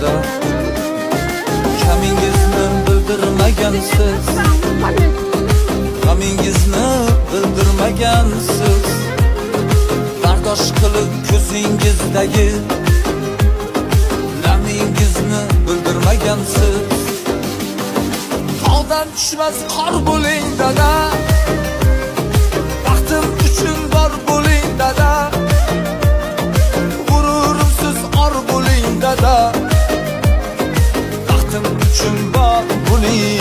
dada. Kamingizni bildirmagansiz, g'amingizni bildirmagansiz. Bardosh qilib ko'zingizdagi namingizni bildirmagansiz. Tog'dan tushmas qor bo'ling dada, baxtim uchun bor bo'ling dada. G'ururimsiz or bo'ling dada, baxtim uchun bor bo'ling.